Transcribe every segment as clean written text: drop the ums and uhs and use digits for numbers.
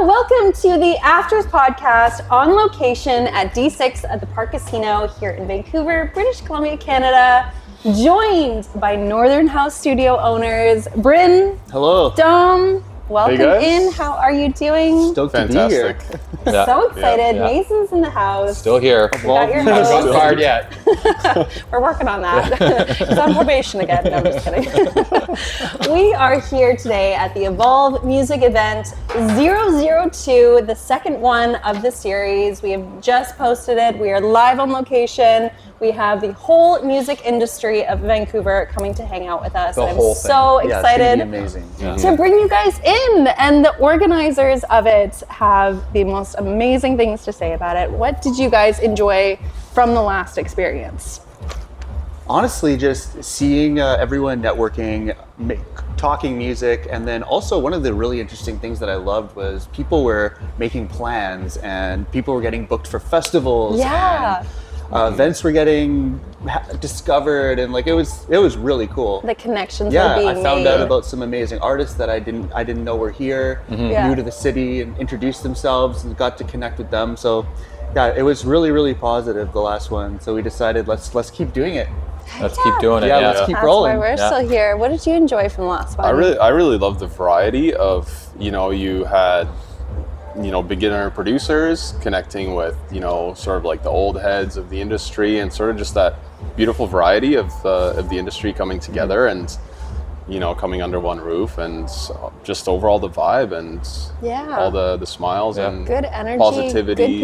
Welcome to the Afters podcast on location at D6 at the Park Casino here in Vancouver, British Columbia, Canada. Joined by Northern House studio owners, Bryn. Hello. Dom. Welcome hey in. How are you doing? Stoked Fantastic. to be here. Yeah. So excited. Yeah. Mazen's in the house. Still here. You got your Haven't host. gone fired yet. We're working on that. He's on probation again. No, I'm just kidding. We are here today at the Evolve Music Event 002, the second one of the series. We have just posted it. We are live on location. We have the whole music industry of Vancouver coming to hang out with us. And I'm so excited to bring you guys in. And the organizers of it have the most amazing things to say about it. What did you guys enjoy from the last experience? Honestly, just seeing everyone networking, talking music, and then also one of the really interesting things that I loved was people were making plans and people were getting booked for festivals. Yeah. And events were getting discovered, and like it was really cool. The connections were being made. I found out about some amazing artists that I didn't know were here, new to the city, and introduced themselves and got to connect with them. So yeah, it was really positive, the last one. So we decided let's keep doing it. Let's keep doing it. Yeah, let's keep rolling. That's why we're still here. What did you enjoy from the last one? I really love the variety of, you had beginner producers connecting with, sort of like the old heads of the industry, and sort of just that beautiful variety of the industry coming together and, coming under one roof, and just overall the vibe and all the smiles and good energy, positivity,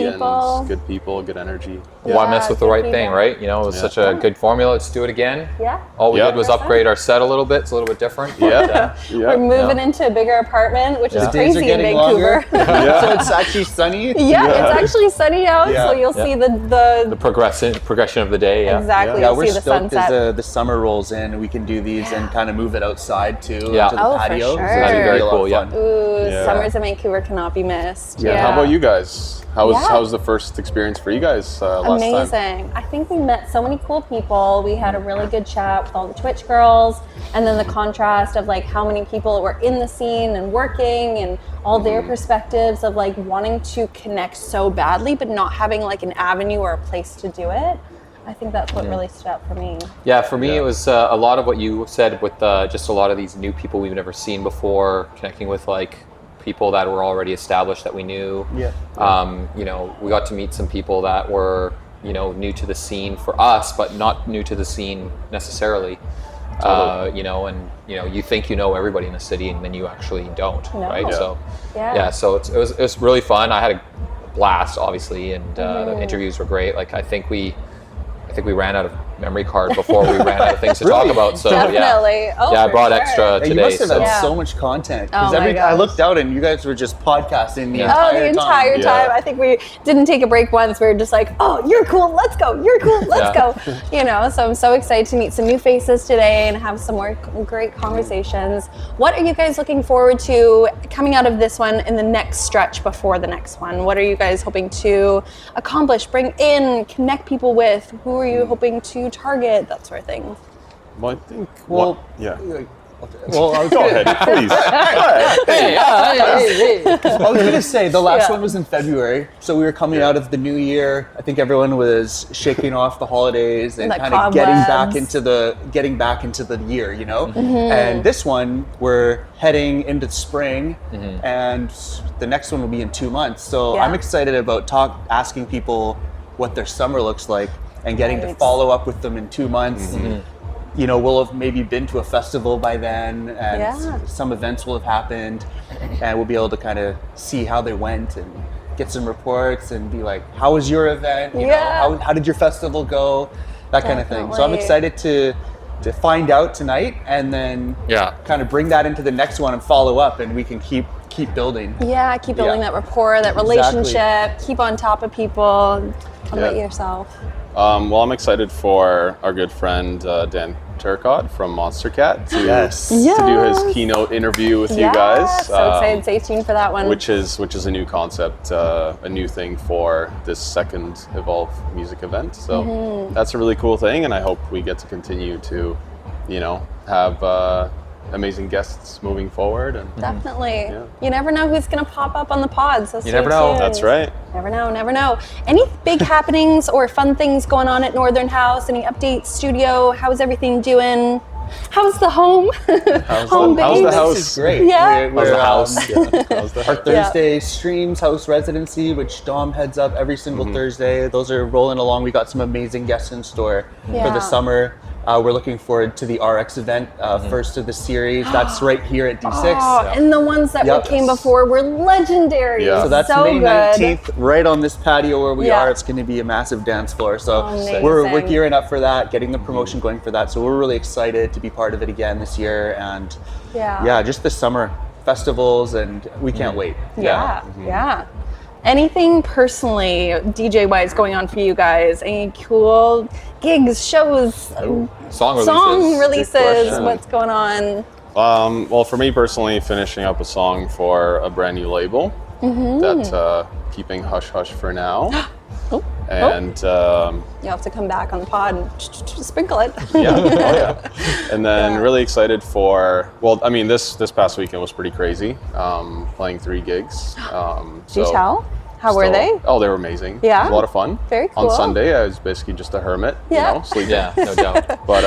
good people, good energy. Why mess with the right thing, right? It was such a good formula. Let's do it again. Yeah. All we did was upgrade our set a little bit. It's a little bit different. We're moving into a bigger apartment, which is crazy in Vancouver. So it's actually sunny. It's actually sunny out, so you'll see the progression of the day. Exactly. Yeah, You'll we're see the stoked sunset. as the summer rolls in. We can do these and kind of move it outside too, to the patio. For sure. That'd be very cool. Ooh, summers in Vancouver cannot be missed. Yeah. How about you guys? How was the first experience for you guys last time? Amazing. I think we met so many cool people. We had a really good chat with all the Twitch girls, and then the contrast of like how many people were in the scene and working, and all their perspectives of like wanting to connect so badly but not having like an avenue or a place to do it. I think that's what really stood out for me. Yeah, for me it was a lot of what you said with just a lot of these new people we've never seen before, connecting with like people that were already established that we knew. We got to meet some people that were new to the scene for us, but not new to the scene necessarily. You think you know everybody in the city, and then you actually don't, right? So so it was really fun. I had a blast, obviously, and the interviews were great. Like I think we ran out of memory card before we ran out of things to talk about. So Definitely. I brought extra today. You must have had so much content. Because I looked out and you guys were just podcasting the entire time. I think we didn't take a break once. We were just like, oh, you're cool, let's go. You're cool, let's go. So I'm so excited to meet some new faces today and have some more great conversations. What are you guys looking forward to coming out of this one in the next stretch before the next one? What are you guys hoping to accomplish, bring in, connect people with? Who are you hoping to target, that sort of thing? Well, I think. Well, go ahead, please. I was gonna say the last one was in February, so we were coming out of the new year. I think everyone was shaking off the holidays and kind of getting back into the year, And this one, we're heading into spring, and the next one will be in 2 months. So I'm excited about asking people what their summer looks like, and getting to follow up with them in 2 months. We'll have maybe been to a festival by then, and some events will have happened, and we'll be able to kind of see how they went and get some reports and be like, how was your event? How did your festival go? That kind of thing. So I'm excited to find out tonight, and then kind of bring that into the next one and follow up, and we can keep building. Yeah, keep building that rapport, that relationship, keep on top of people. What about yourself? Well, I'm excited for our good friend Dan Turcotte from Monster Cat to do his keynote interview with you guys. So excited, stay tuned for that one. Which is a new concept, a new thing for this second Evolve music event. So that's a really cool thing, and I hope we get to continue to, have amazing guests moving forward. And Definitely. You never know who's going to pop up on the pod, so stay never know. tuned. That's right. Never know. Any big happenings or fun things going on at Northern House? Any updates, studio? How's everything doing? How's the home? Home how's the base? house? This is great. Yeah. We're, How's the our Thursday streams, house residency, which Dom heads up every single Thursday. Those are rolling along. We got some amazing guests in store for the summer. We're looking forward to the RX event, first of the series. That's right here at D6. Oh, and the ones that came before were legendary. Yeah. So that's so May good. 19th, right on this patio where we are. It's going to be a massive dance floor. So we're gearing up for that, getting the promotion going for that. So we're really excited to be part of it again this year. And just the summer festivals, and we can't wait. Yeah. Anything personally, DJ-wise, going on for you guys? Any cool gigs, shows, Song releases? What's going on? Well, for me personally, finishing up a song for a brand new label that's keeping hush hush for now. And You'll have to come back on the pod and sprinkle it. And then really excited for, well, I mean, this past weekend was pretty crazy, playing 3 gigs. Did you tell? How were they? Oh, they were amazing. Yeah? It was a lot of fun. Very cool. On Sunday, I was basically just a hermit, sleeping. Yeah, no doubt. But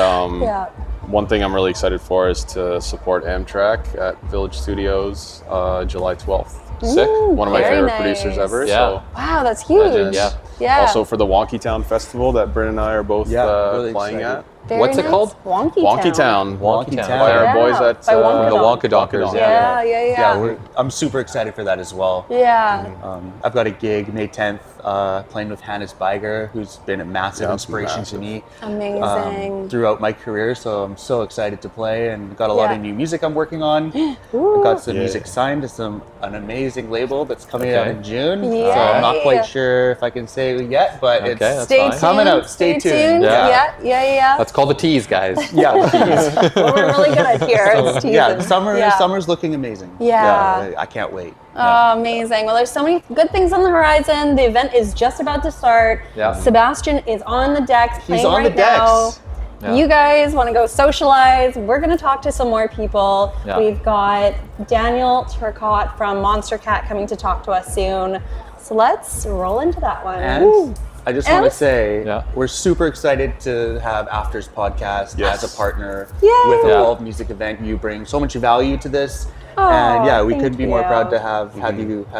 one thing I'm really excited for is to support Amtrak at Village Studios July 12th. Sick. One of my very favorite nice. producers ever. Yeah. So Wow, that's huge. Legends. Yeah. Also for the Wonky Town Festival that Bryn and I are both really playing excited. at. Very What's it nice. called? Wonky Town. Wonky Town. Town. By our boys at By Wonka the Donk. Wonka Donkers. Yeah. I'm super excited for that as well. Yeah. I've got a gig May 10th playing with Hannes Beiger, who's been a massive inspiration to me Amazing. throughout my career. So I'm so excited to play, and got a lot of new music I'm working on. Ooh. I've got some music signed to an amazing label that's coming out in June. Yay. So I'm not quite sure if I can say it yet, but it's Stay tuned. coming out. Stay tuned. Yeah. That's called the tease, guys. What we're really good at here is teasing. Summer's looking amazing. Yeah. I can't wait. Oh, amazing. Well, there's so many good things on the horizon. The event is just about to start. Yeah. Sebastian is on the decks playing He's on right the decks. now. Yeah. You guys want to go socialize? We're going to talk to some more people. Yeah. We've got Daniel Turcotte from Monster Cat coming to talk to us soon. So let's roll into that one. And I just want to say we're super excited to have After's podcast as a partner with Evolve Music Event. You bring so much value to this, and we couldn't be more proud to have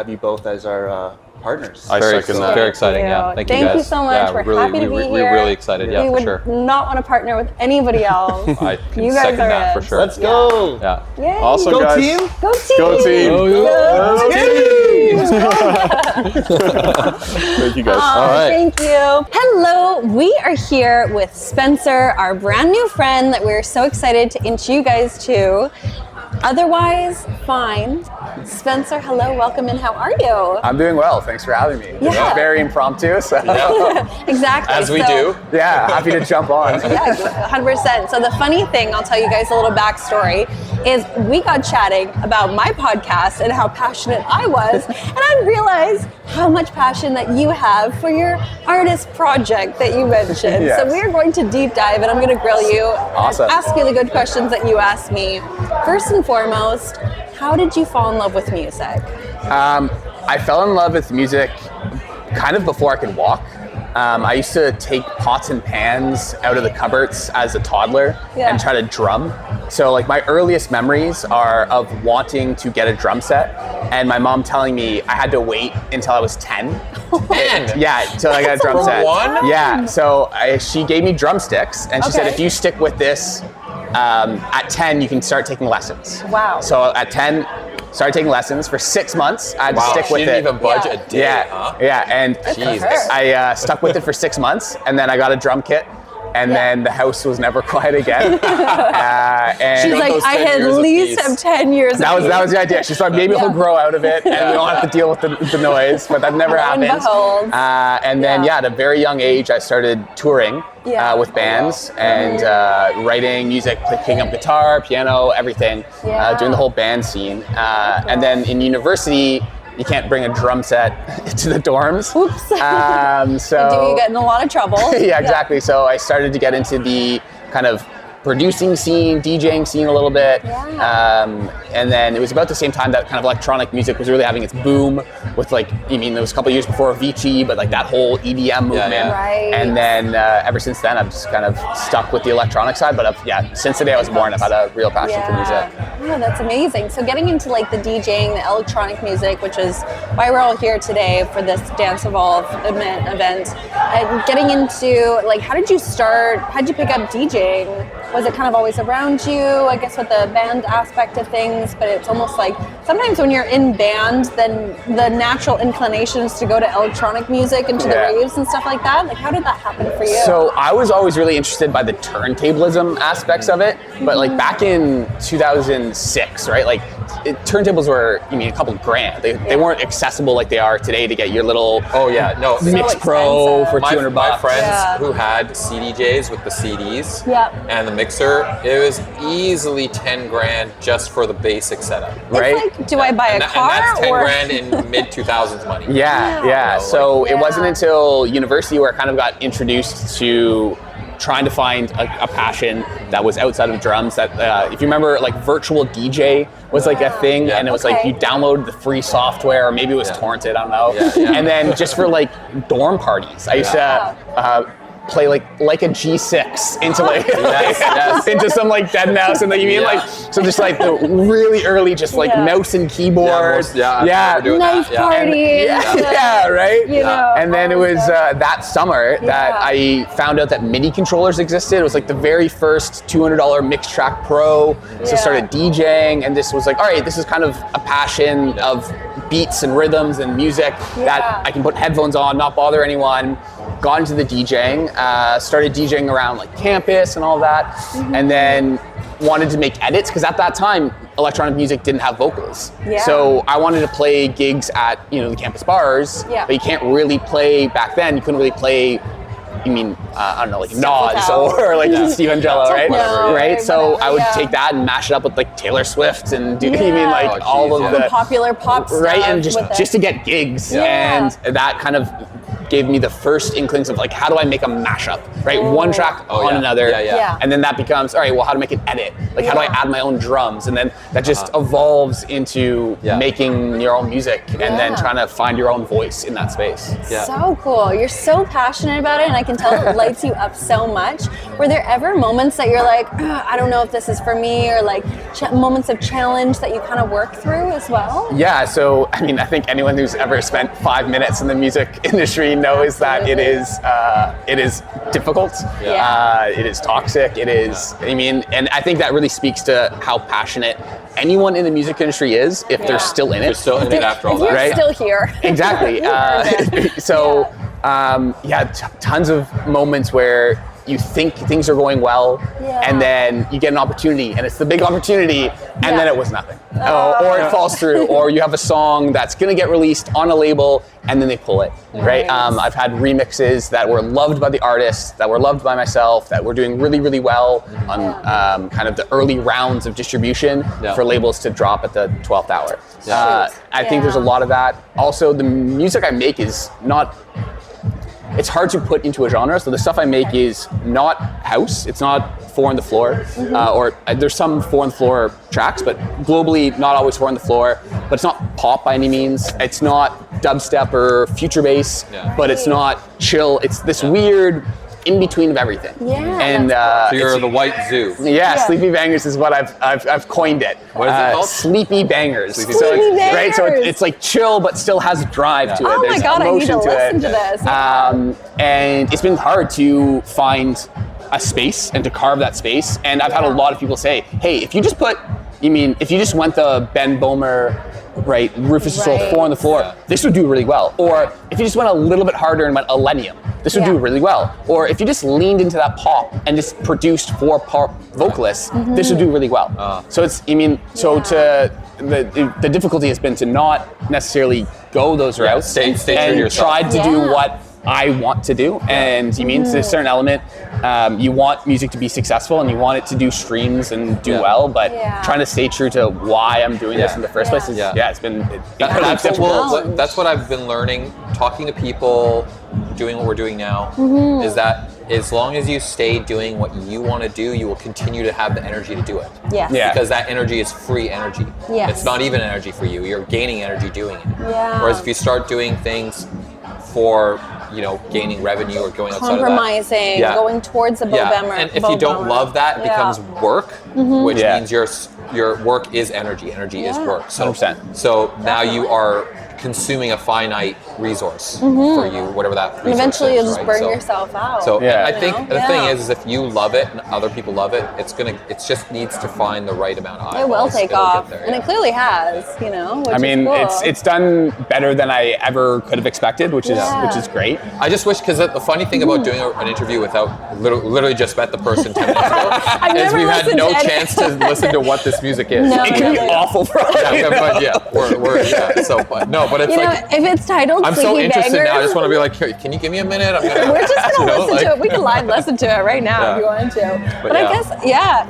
you both as our partners. I second that. Very exciting. Yeah. Thank you guys. Thank you so much. We're happy to be here. We're really excited. Yeah, we for would sure. not want to partner with anybody else. I can You guys second are that it. for sure. Let's go. Yeah. Yay. Awesome, Go guys. team. Go team. Go team. Go team. Thank you guys. All right. Thank you. Hello, we are here with Spencer, our brand new friend that we're so excited to introduce you guys to. Otherwise, fine. Spencer, hello, welcome in. How are you? I'm doing well. Thanks for having me. Yeah. It's very impromptu, so Exactly. As we do. yeah, happy to jump on. Yeah, 100%. So the funny thing, I'll tell you guys a little backstory, is we got chatting about my podcast and how passionate I was, and I realized how much passion that you have for your artist project that you mentioned. Yes. So we're going to deep dive, and I'm going to grill you Awesome. and ask you the good questions that you asked me. First and foremost, how did you fall in love with music? I fell in love with music kind of before I could walk. I used to take pots and pans out of the cupboards as a toddler and try to drum. So like my earliest memories are of wanting to get a drum set and my mom telling me I had to wait until I was 10. Yeah, until I got a drum set. One? Yeah, so she gave me drumsticks and she said if you stick with this, at 10 you can start taking lessons. Wow. So at 10, started taking lessons for 6 months. I had to stick with She it. didn't even budge a day, huh? And Jesus. I stuck with it for 6 months, and then I got a drum kit, and then the house was never quiet again. And She's like, those I 10 at years least apiece. have 10 years that of was the idea. She thought maybe he'll grow out of it, and we don't have to deal with the noise, but that never Lo and happened. behold. And then, at a very young age, I started touring with bands and writing music, picking up guitar, piano, everything, doing the whole band scene. And then in university, you can't bring a drum set to the dorms. Oops. So You get in a lot of trouble. yeah, exactly. So I started to get into the kind of producing scene, DJing scene a little bit. Yeah. And then it was about the same time that kind of electronic music was really having its boom with like, I mean, there was a couple of years before Avicii, but like that whole EDM movement. Right. And then ever since then, I've just kind of stuck with the electronic side. But since the day I was born, I've had a real passion for music. Oh, that's amazing. So getting into like the DJing, the electronic music, which is why we're all here today for this Dance Evolve event, and getting into like, how did you start? How did you pick up DJing? Was it kind of always around you? I guess with the band aspect of things, but it's almost like sometimes when you're in band, then the natural inclination is to go to electronic music and to the raves and stuff like that. Like, how did that happen for you? So I was always really interested by the turntablism aspects of it, but like back in 2006, right? Like turntables were, a couple grand. They weren't accessible like they are today to get your little Mix Pro for $200. My friends who had CDJs with the CDs and the mixer, it was easily 10 grand just for the basic setup. Right? It's like, do I buy a car? And that's 10 grand in mid 2000s money. Yeah. So it wasn't until university where I kind of got introduced to trying to find a passion that was outside of drums. That if you remember, like virtual DJ was like a thing, and it was like you downloaded the free software, or maybe it was torrented, I don't know. And then just for like dorm parties, I used to play like a G6 into into some like dead mouse, and so just like the really early just like mouse and keyboard. Nice party. Right. You know, and then it was that summer that I found out that MIDI controllers existed. It was like the very first $200 Mix Track Pro. So I started DJing, and this was like, all right, this is kind of a passion of beats and rhythms and music that I can put headphones on, not bother anyone. Got into the DJing, started DJing around like campus and all that, and then wanted to make edits because at that time electronic music didn't have vocals. So I wanted to play gigs at the campus bars, but you can't really play back then. You couldn't really play. I don't know, like Nas or like Steve Angelo, right? Right. So I would take that and mash it up with like Taylor Swift and do all of the popular pop stuff, right? And just to get gigs, and that kind of gave me the first inklings of like, how do I make a mashup, right? One track on another, and then that becomes, all right, well, how to make an edit? Like, how do I add my own drums? And then that just evolves into making your own music and then trying to find your own voice in that space. So cool. You're so passionate about it, and I can tell it lights you up so much. Were there ever moments that you're like, I don't know if this is for me, or like moments of challenge that you kind of work through as well? Yeah, so I think anyone who's ever spent 5 minutes in the music industry knows that it is difficult. It is toxic. It is, and I think that really speaks to how passionate anyone in the music industry is if they're still in it. You're still in it after all that. You're still here. Exactly. Tons of moments where you think things are going well, and then you get an opportunity, and it's the big opportunity, and then it was nothing. Or it falls through, or you have a song that's going to get released on a label, and then they pull it, right? I've had remixes that were loved by the artists, that were loved by myself, that were doing really, really well on kind of the early rounds of distribution for labels to drop at the 12th hour. I think there's a lot of that. Also, the music I make is not... It's hard to put into a genre, so the stuff I make is not house, it's not 4 on the floor, or there's some 4 on the floor tracks, but globally not always 4 on the floor, but it's not pop by any means, it's not dubstep or future bass, but it's not chill, it's this weird in-between of everything. And so you're the white zoo. Sleepy Bangers is what I've coined it. What is it called? Sleepy Bangers. Sleepy Bangers. Right, so it's like chill, but still has drive to it. Oh There's my God, I need to listen to this. And it's been hard to find a space and to carve that space. And I've had a lot of people say, hey, if you just went the Ben Bomer, right, Rufus Soul 4 on the floor, this would do really well. Or if you just went a little bit harder and went Millennium, this would do really well. Or if you just leaned into that pop and just produced 4 pop vocalists, this would do really well. So it's, the difficulty has been to not necessarily go those routes stay true to and yourself. try to do what I want to do. And to a certain element, you want music to be successful and you want it to do streams and do well, but trying to stay true to why I'm doing this in the first place is, it's been that's what I've been learning, talking to people, doing what we're doing now, is that as long as you stay doing what you want to do, you will continue to have the energy to do it. Yes. Yeah. Because that energy is free energy. Yes. It's not even energy for you. You're gaining energy doing it. Yeah. Whereas if you start doing things for, gaining revenue or going outside compromising, of that, going towards a bomber. And if you don't love that, it becomes work, which means your work is energy. Energy is work. So, 100%. So now you are consuming a finite resource for you, whatever that resource and eventually is, you'll just right? burn So- yourself out. So Yeah. I think the thing is if you love it and other people love it, it just needs to find the right amount of eyeballs. it will take It'll off, get there, and it clearly has. Which I mean, is cool. it's done better than I ever could have expected, which is great. I just wish, because the funny thing about doing an interview without literally just met the person 10 minutes ago is never we've had listened no to any- chance to listen to what this music is. No. It can be awful for all you know. But it's if it's titled I'm so Sleepy interested Bangers, now. I just want to be like, here, can you give me a minute? we're just gonna listen to it. We can live like- listen to it right now if you want to. But I guess,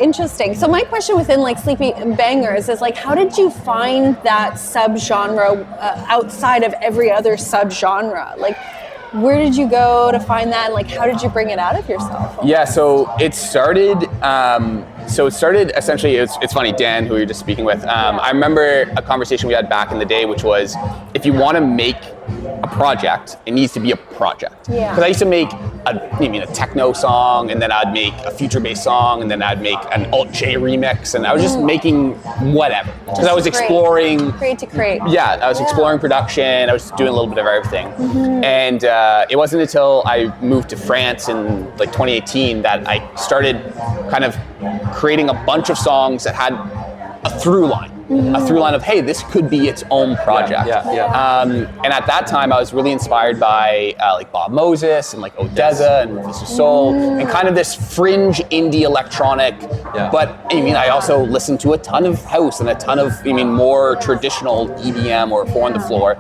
interesting. So my question within like Sleepy Bangers is like, how did you find that subgenre outside of every other subgenre? Like, where did you go to find that? And like, how did you bring it out of yourself? Yeah, so it started. Essentially. It's funny, Dan, who you're just speaking with. I remember a conversation we had back in the day, which was, if you want to make a project, it needs to be a project. Yeah. Because I used to make a techno song, and then I'd make a future-based song, and then I'd make an alt-J remix, and I was just making whatever. Because I was exploring. Create to create. Yeah, I was exploring production. I was doing a little bit of everything. And it wasn't until I moved to France in like 2018 that I started kind of creating a bunch of songs that had a through line. A through line of, hey, this could be its own project. And at that time, I was really inspired by like Bob Moses and like Odessa and Mr. Soul and kind of this fringe indie electronic. But I also listened to a ton of house and a ton of more traditional EDM or four on the floor.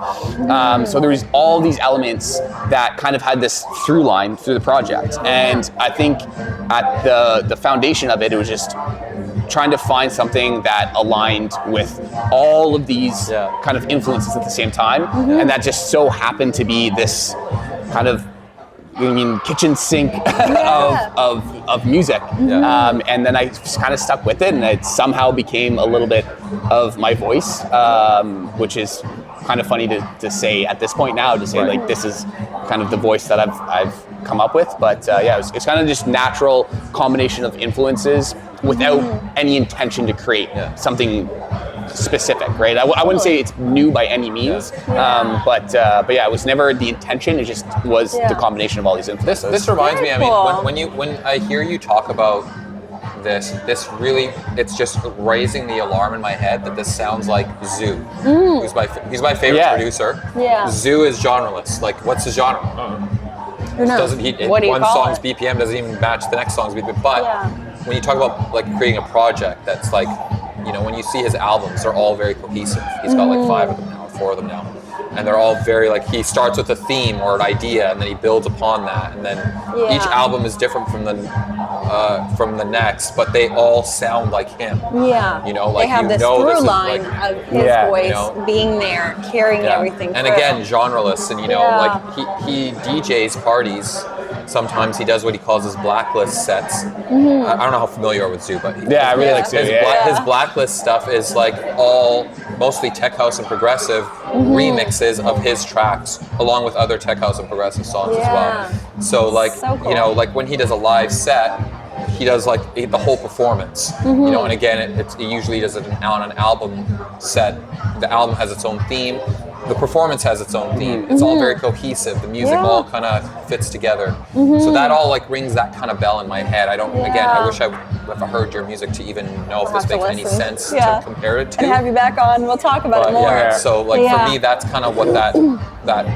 So there was all these elements that kind of had this through line through the project. And I think at the foundation of it was just trying to find something that aligned with all of these kind of influences at the same time, and that just so happened to be this kind of kitchen sink of music, and then I just kind of stuck with it, and it somehow became a little bit of my voice, which is kind of funny to say at this point now, to say like this is kind of the voice that I've come up with, but it's kind of just natural combination of influences without any intention to create something specific, right? I wouldn't say it's new by any means, but it was never the intention. It just was the combination of all these influences. This reminds me. I mean, cool. when I hear you talk about this really, it's just raising the alarm in my head that this sounds like Zoo, he's my favorite producer. Yeah. Zoo is genreless. Like, what's his genre? Who knows? What do you one call song's it? BPM doesn't even match the next song's BPM. But when you talk about like creating a project that's like, when you see his albums, they're all very cohesive. He's got like 5 of them now, or 4 of them now. And they're all very like, he starts with a theme or an idea, and then he builds upon that. And then each album is different from the next, but they all sound like him. Yeah. Like they have this through line of his voice being there, carrying everything and through. again, genreless, and like he DJs parties. Sometimes he does what he calls his blacklist sets. I don't know how familiar you are with Zoo, but I really like Zoo. His blacklist stuff is like all mostly tech house and progressive remixes of his tracks, along with other tech house and progressive songs as well. So like cool. like when he does a live set, he does like the whole performance, and again, it usually does it on an album set. The album has its own theme. The performance has its own theme. It's all very cohesive. The music all kind of fits together. So that all like rings that kind of bell in my head. Again, I wish I would have heard your music to even know if this makes any sense to compare it to. And have you back on. We'll talk about it more. So like for me, that's kind of what that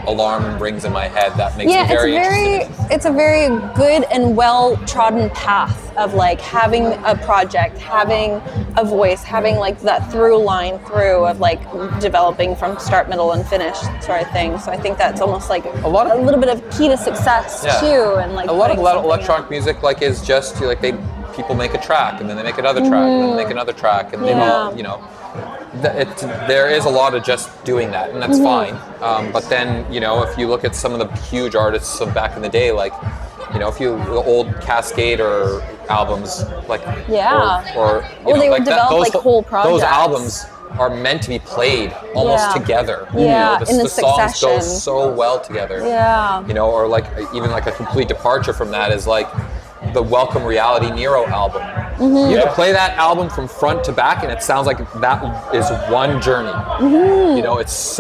alarm rings in my head. That makes me very interested. It's a very good and well-trodden path of like having a project, having a voice, having like that through line through of like developing from start, middle, and finish sort of thing. So I think that's almost like a little bit of key to success too. And like a lot of electronic music like is just like people make a track and then they make another track and then they make another track and they all there is a lot of just doing that, and that's fine. But then if you look at some of the huge artists of back in the day, like You know, if you the old Cascade or albums like or they know, would like develop those, like whole projects. Those albums are meant to be played almost together. Yeah, you know, in the songs go succession. so well together. Yeah. You know, or like even like a complete departure from that is like the Welcome Reality Nero album. You can play that album from front to back and it sounds like that is one journey. You know, it's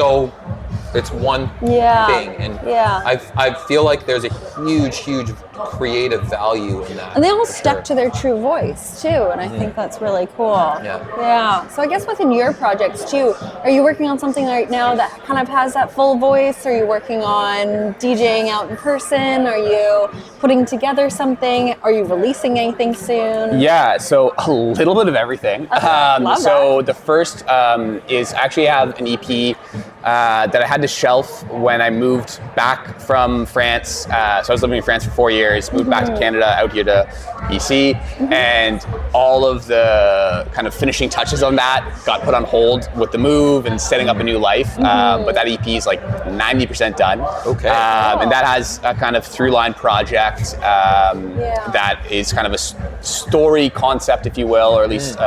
one thing, and I feel like there's a huge creative value in that. And they all stuck to their true voice too, and I think that's really cool. Yeah. So I guess within your projects too, are you working on something right now that kind of has that full voice? Are you working on DJing out in person? Are you putting together something? Are you releasing anything soon? Yeah, so a little bit of everything. So the first is actually I have an EP that I had to shelf when I moved back from France. So I was living in France for 4 years, moved back to Canada, out here to BC, and all of the kind of finishing touches on that got put on hold with the move and setting up a new life. But that EP is like 90% done. Okay. And that has a kind of through-line project that is kind of a story concept, if you will, or at least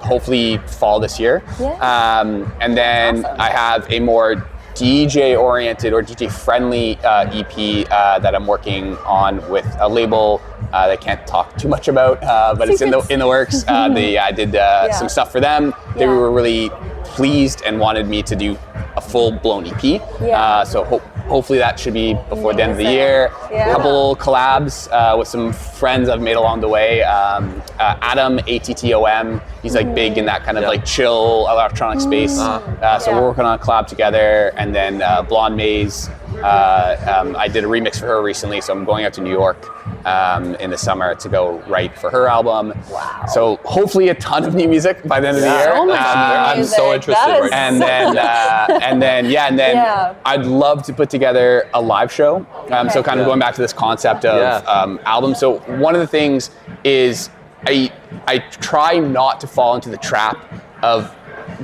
hopefully fall this year. And then I have a more DJ-oriented or DJ-friendly EP that I'm working on with a label that I can't talk too much about, but it's in the works. I did some stuff for them. They were really pleased and wanted me to do a full-blown EP. So hopefully that should be before the end of the year. A couple collabs with some friends I've made along the way. Adam, ATTOM, he's like big in that kind of like chill electronic space. So we're working on a collab together. And then Blonde Maze, I did a remix for her recently, so I'm going out to New York in the summer to go write for her album. Wow. So hopefully a ton of new music by the end of the year. So much I'm so interested right now. And then I'd love to put together a live show. So kind of going back to this concept of album. So one of the things is I try not to fall into the trap of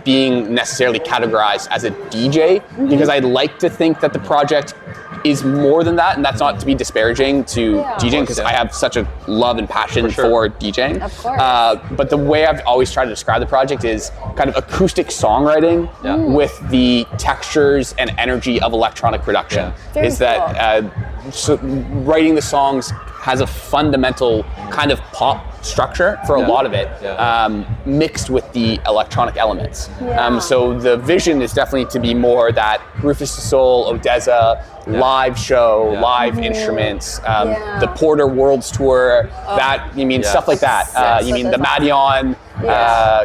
being necessarily categorized as a DJ because I'd like to think that the project is more than that, and that's not to be disparaging to DJing because I have such a love and passion for DJing. Of course. But the way I've always tried to describe the project is kind of acoustic songwriting with the textures and energy of electronic production. Is that so writing the songs has a fundamental kind of pop structure for a lot of it, mixed with the electronic elements. So the vision is definitely to be more that Rufus Du Sol, Odessa, live show, live instruments, the Porter Worlds Tour, stuff like that. You mean the Madion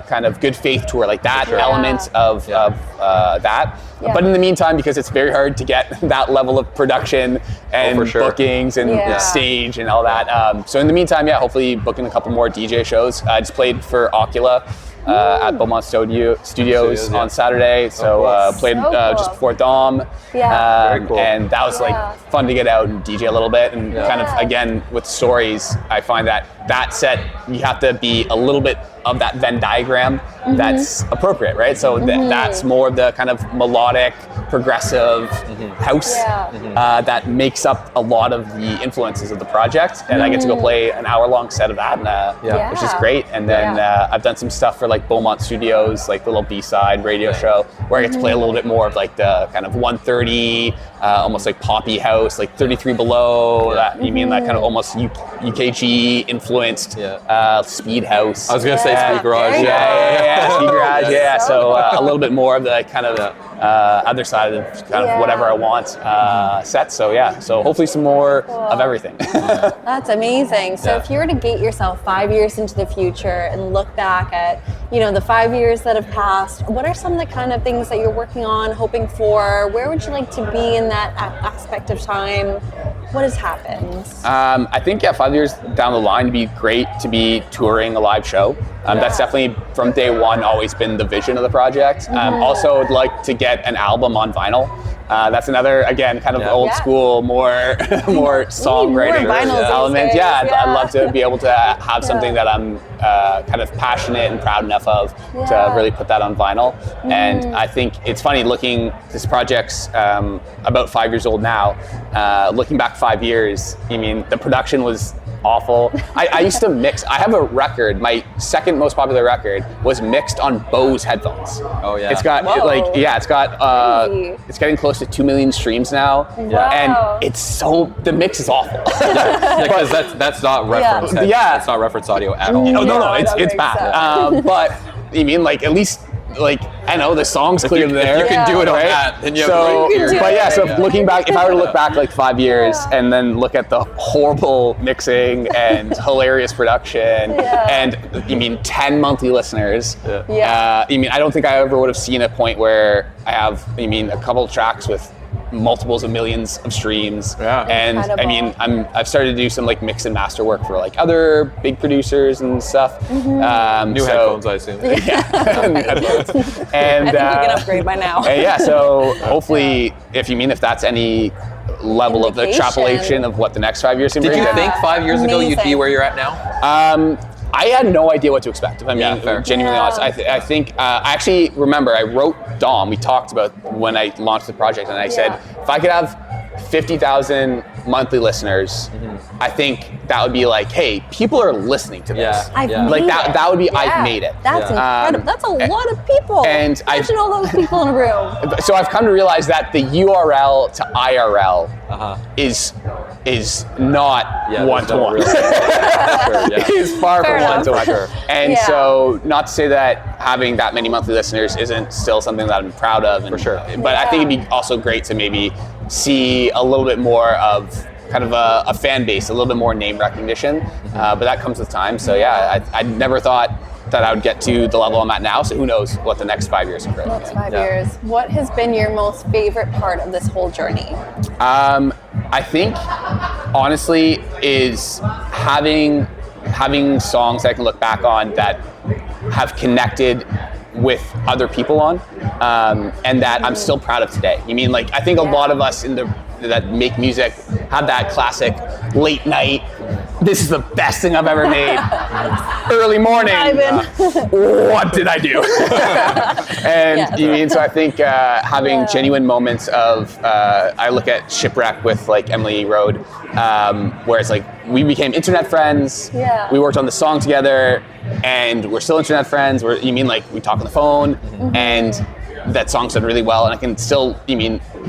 kind of Good Faith Tour, like that element of that. But in the meantime, because it's very hard to get that level of production and bookings and stage and all that. So in the meantime, hopefully booking a couple more DJ shows. I just played for Ocula at Beaumont Studios on Saturday. So played just before Dom. Very cool. And that was like fun to get out and DJ a little bit. And kind of, again, with stories, I find that set, you have to be a little bit of that Venn diagram that's appropriate, right? So that's more of the kind of melodic, progressive house that makes up a lot of the influences of the project. And I get to go play an hour-long set of that, which is great. And then I've done some stuff for like Beaumont Studios, like the little B-side radio show, where I get to play a little bit more of like the kind of 130, almost like poppy house, like 33 Below. You mean that kind of almost UKG influenced speed house. I was gonna say speed garage. Speed garage. So a little bit more of the kind of other side of kind of whatever I want set. So hopefully some more of everything. That's amazing. So if you were to gate yourself 5 years into the future and look back at, the 5 years that have passed, what are some of the kind of things that you're working on, hoping for? Where would you like to be in that aspect of time? What has happened? I think 5 years down the line, it'd be great to be touring a live show. That's definitely from day one always been the vision of the project. Also, would like to get an album on vinyl. That's another, again, kind of old school, more songwriting element. I'd love to be able to have something that I'm kind of passionate and proud enough of to really put that on vinyl. And I think it's funny looking, this project's about 5 years old now. Looking back 5 years, I mean, the production was awful. I used to mix. I have a record. My second most popular record was mixed on Bose headphones. Oh yeah. It's got it's getting close to 2 million streams now. And it's the mix is awful. Because that's not reference. It's not reference audio at all. No, it's bad. But I mean, like at least. Like, I know the song's clear there. You can do it on that. Then you have so looking back, if I were to look back like 5 years and then look at the horrible mixing and hilarious production and 10 monthly listeners, I don't think I ever would have seen a point where I have, a couple of tracks with multiples of millions of streams. And Incredible. I've started to do some like mix and master work for like other big producers and stuff. New headphones, I assume. New headphones. And I think you can upgrade by now. So hopefully if that's any level of extrapolation of what the next 5 years can bring. Did you think 5 years ago you'd be where you're at now? I had no idea what to expect, if I'm being genuinely honest. I think, I actually remember I wrote Dom, we talked about when I launched the project, and I said, if I could have 50,000 monthly listeners, I think that would be like, hey, people are listening to this. That would be, I've made it. That's incredible. That's a lot of people. And imagine all those people in a room. So I've come to realize that the URL to IRL is not one-to-one. It's far from one-to-one. And so, not to say that having that many monthly listeners isn't still something that I'm proud of. But I think it'd be also great to maybe see a little bit more of kind of a fan base, a little bit more name recognition. But that comes with time. So I never thought that I would get to the level I'm at now. So who knows what the next 5 years will bring. Next 5 years. What has been your most favorite part of this whole journey? I think, honestly, is having songs that I can look back on that have connected with other people on, and that I'm still proud of today. I think a lot of us that make music have that classic late night, this is the best thing I've ever made. Early morning, what did I do? And so I think having genuine moments of, I look at Shipwreck with like Emily Road, where it's like we became internet friends. We worked on the song together, and we're still internet friends. We talk on the phone, and that song's done really well, and I can still,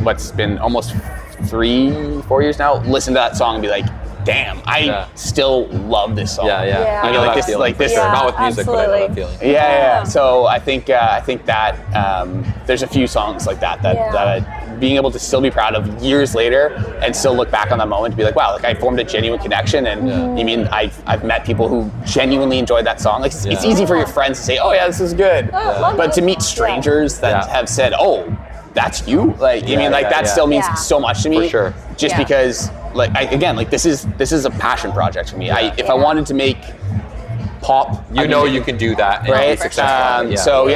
what's been almost 3-4 years now, listen to that song and be like, damn, I still love this song. Not with music, but I know that feeling. So I think that there's a few songs like that being able to still be proud of years later and still look back on that moment to be like, wow, like I formed a genuine connection, and I've met people who genuinely enjoyed that song. Like it's easy for your friends to say, oh yeah, this is good, but to meet strangers that have said, oh, that's you, that still means so much to me. For sure. Just because, this is a passion project for me. If I wanted to make pop, you can do that, right? So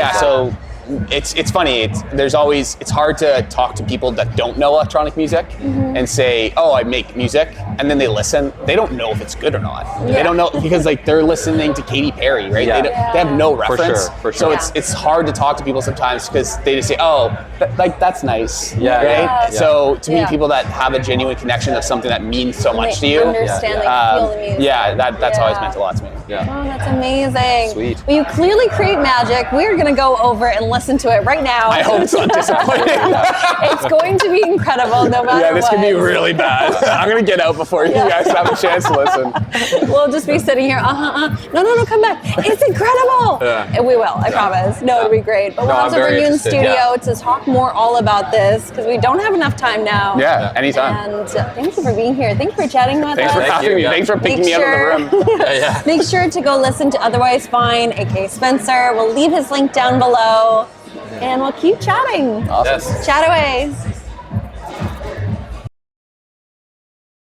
it's funny. It's hard to talk to people that don't know electronic music and say, oh, I make music, and then they listen. They don't know if it's good or not. They don't know because they're listening to Katy Perry, right? They have no reference. For sure. So it's hard to talk to people sometimes because they just say, oh, that's nice, right? So to meet people that have a genuine connection of something that means so much to you, understand, feel the music. That's always meant a lot to me. Oh, that's amazing. Sweet. Well, you clearly create magic. We're going to go over and listen to it right now. I hope it's not disappointing. It's going to be incredible no matter what. Yeah, this could be really bad. I'm going to get out before you guys have a chance to listen. We'll just be sitting here, No, come back. It's incredible. And we will, I promise. No, it'll be great. But we'll have to bring you in the studio to talk more all about this because we don't have enough time now. Yeah, anytime. And thank you for being here. Thank you for chatting with us. Thanks for having me. Thanks for picking me up in the room. Make sure to go listen to Otherwise Fine, aka Spencer. We'll leave his link down below, and we'll keep chatting. Awesome. Chat away.